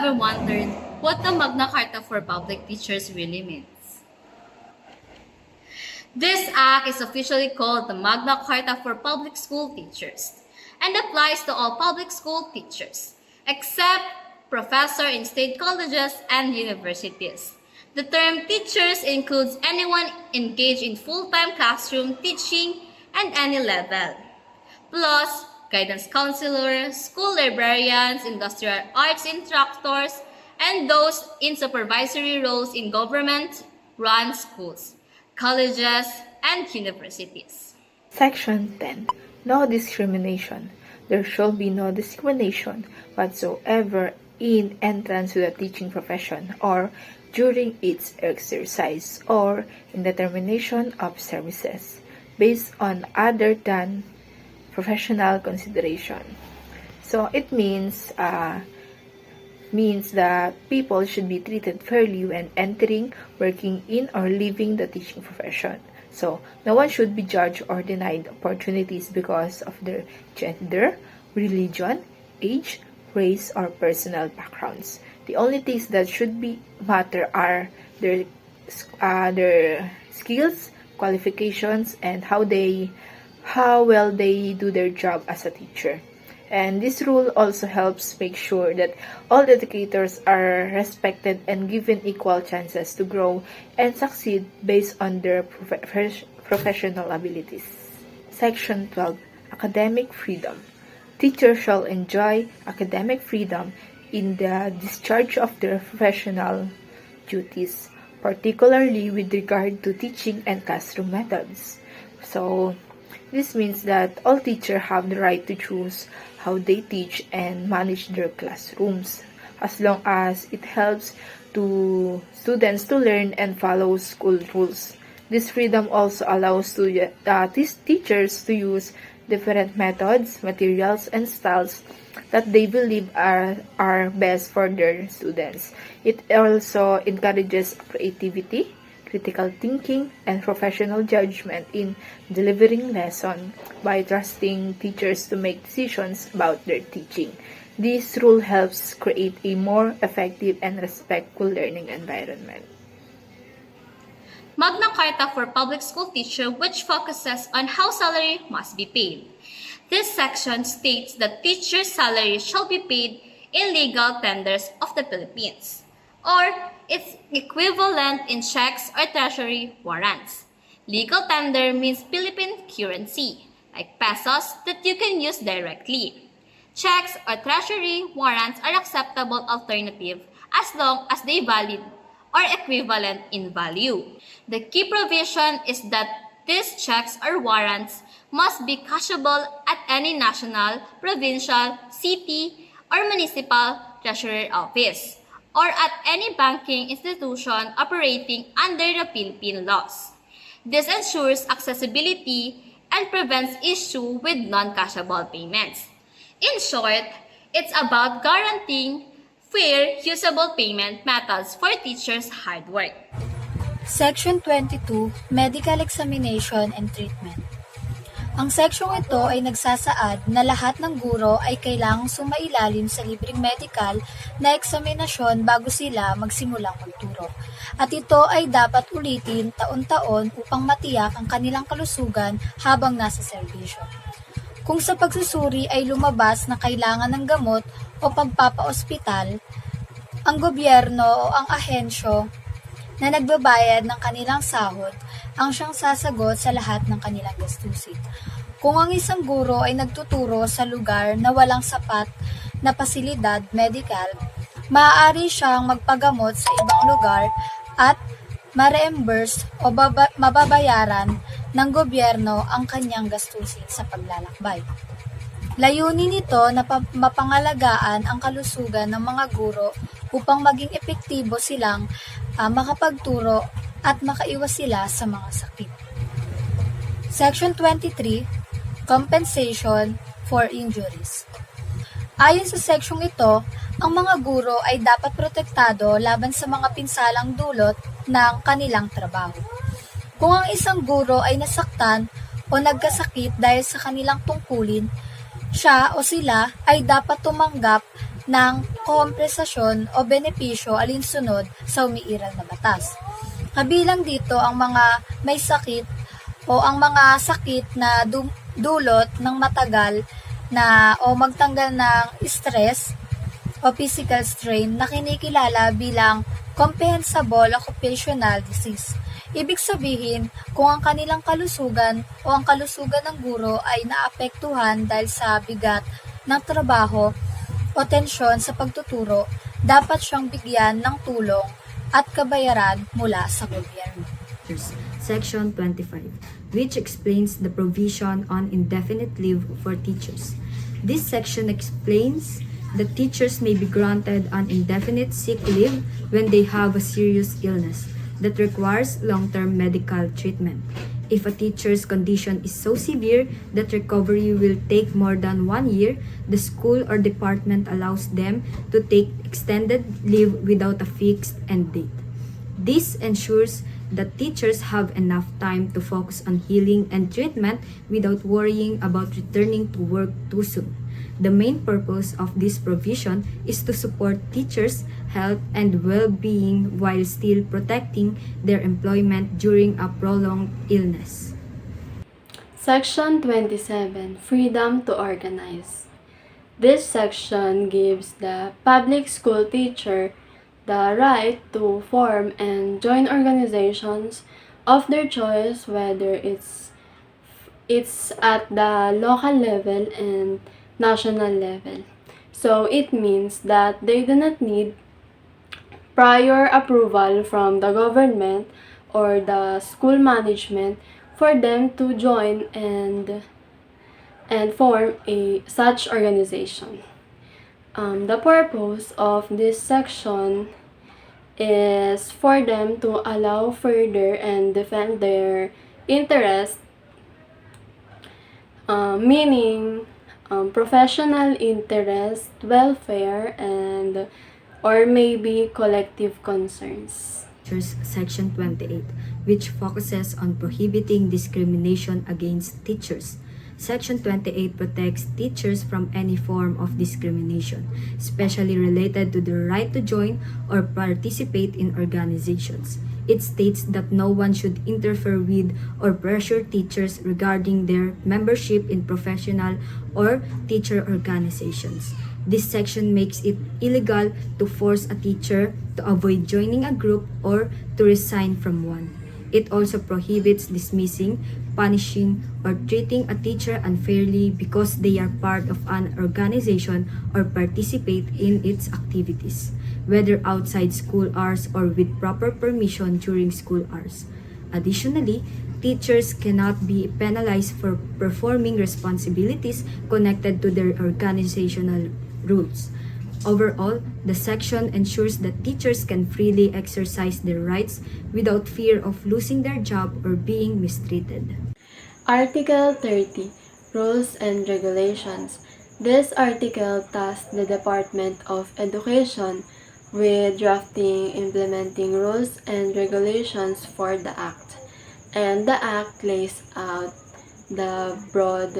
ever wondered what the Magna Carta for public teachers really means? This act is officially called the Magna Carta for public school teachers and applies to all public school teachers, except professors in state colleges and universities. The term teachers includes anyone engaged in full-time classroom teaching at any level, plus guidance counselors, school librarians, industrial arts instructors, and those in supervisory roles in government-run schools, colleges, and universities. Section 10. No discrimination. There shall be no discrimination whatsoever in entrance to the teaching profession or during its exercise or in the termination of services based on other than professional consideration. So it means that people should be treated fairly when entering, working in, or leaving the teaching profession. So no one should be judged or denied opportunities because of their gender, religion, age, race, or personal backgrounds. The only things that should be matter are their skills, qualifications, and how well they do their job as a teacher. And this rule also helps make sure that all educators are respected and given equal chances to grow and succeed based on their professional abilities. Section 12. Academic freedom. Teachers shall enjoy academic freedom in the discharge of their professional duties, particularly with regard to teaching and classroom methods. So, this means that all teachers have the right to choose how they teach and manage their classrooms, as long as it helps to students to learn and follow school rules. This freedom also allows teachers to use different methods, materials, and styles that they believe are best for their students. It also encourages creativity, critical thinking, and professional judgment in delivering lessons by trusting teachers to make decisions about their teaching. This rule helps create a more effective and respectful learning environment. Magna Carta for public school teacher, which focuses on how salary must be paid. This section states that teachers' salaries shall be paid in legal tenders of the Philippines, or its equivalent in checks or treasury warrants. Legal tender means Philippine currency, like pesos that you can use directly. Checks or treasury warrants are acceptable alternative as long as they valid or equivalent in value. The key provision is that these checks or warrants must be cashable at any national, provincial, city, or municipal treasury office, or at any banking institution operating under the Philippine laws. This ensures accessibility and prevents issue with non-cashable payments. In short, it's about guaranteeing fair, usable payment methods for teachers' hard work. Section 22, Medical Examination and Treatment. Ang seksyong ito ay nagsasaad na lahat ng guro ay kailangang sumailalim sa libreng medical na eksaminasyon bago sila magsimulang magturo. At ito ay dapat ulitin taon-taon upang matiyak ang kanilang kalusugan habang nasa serbisyo. Kung sa pagsusuri ay lumabas na kailangan ng gamot o pagpapaospital, ang gobyerno o ang ahensyo na nagbabayad ng kanilang sahod ang siyang sasagot sa lahat ng kanilang gastusin. Kung ang isang guro ay nagtuturo sa lugar na walang sapat na pasilidad medical, maaari siyang magpagamot sa ibang lugar at ma-reimburse o mababayaran ng gobyerno ang kanyang gastusin sa paglalakbay. Layunin nito na mapangalagaan ang kalusugan ng mga guro upang maging epektibo silang makapagturo at makaiwas sila sa mga sakit. Section 23, Compensation for Injuries. Ayon sa seksyong ito, ang mga guro ay dapat protektado laban sa mga pinsalang dulot ng kanilang trabaho. Kung ang isang guro ay nasaktan o nagkasakit dahil sa kanilang tungkulin, siya o sila ay dapat tumanggap ng kompensasyon o benepisyo alinsunod sa umiiral na batas. Kabilang dito ang mga may sakit o ang mga sakit na dulot ng matagal na o magtanggal ng stress o physical strain na kinikilala bilang comprehensible occupational disease. Ibig sabihin, kung ang kanilang kalusugan o ang kalusugan ng guro ay naapektuhan dahil sa bigat ng trabaho o tensyon sa pagtuturo, dapat siyang bigyan ng tulong at kabayaran mula sa gobyerno. Section 25, which explains the provision on indefinite leave for teachers. This section explains that teachers may be granted an indefinite sick leave when they have a serious illness that requires long-term medical treatment. If a teacher's condition is so severe that recovery will take more than 1 year, the school or department allows them to take extended leave without a fixed end date. This ensures that teachers have enough time to focus on healing and treatment without worrying about returning to work too soon. The main purpose of this provision is to support teachers' health and well-being while still protecting their employment during a prolonged illness. Section 27, Freedom to Organize. This section gives the public school teacher the right to form and join organizations of their choice, whether it's at the local level and national level. So it means that they do not need prior approval from the government or the school management for them to join and form such organization. The purpose of this section is for them to allow further and defend their interest, meaning professional interest, welfare, and or maybe collective concerns. Section 28, which focuses on prohibiting discrimination against teachers. Section 28 protects teachers from any form of discrimination, especially related to the right to join or participate in organizations. It states that no one should interfere with or pressure teachers regarding their membership in professional or teacher organizations. This section makes it illegal to force a teacher to avoid joining a group or to resign from one. It also prohibits dismissing, punishing, or treating a teacher unfairly because they are part of an organization or participate in its activities, whether outside school hours or with proper permission during school hours. Additionally, teachers cannot be penalized for performing responsibilities connected to their organizational rules. Overall, the section ensures that teachers can freely exercise their rights without fear of losing their job or being mistreated. Article 30, Rules and Regulations. This article tasks the Department of Education with drafting, implementing rules and regulations for the Act. And the Act lays out the broad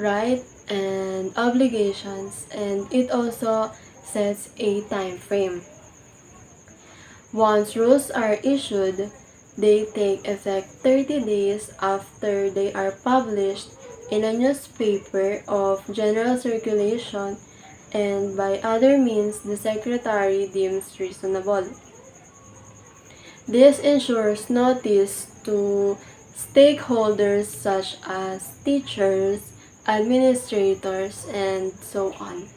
rights and obligations, and it also sets a time frame. Once rules are issued, they take effect 30 days after they are published in a newspaper of general circulation and by other means the Secretary deems reasonable. This ensures notice to stakeholders such as teachers, administrators, and so on.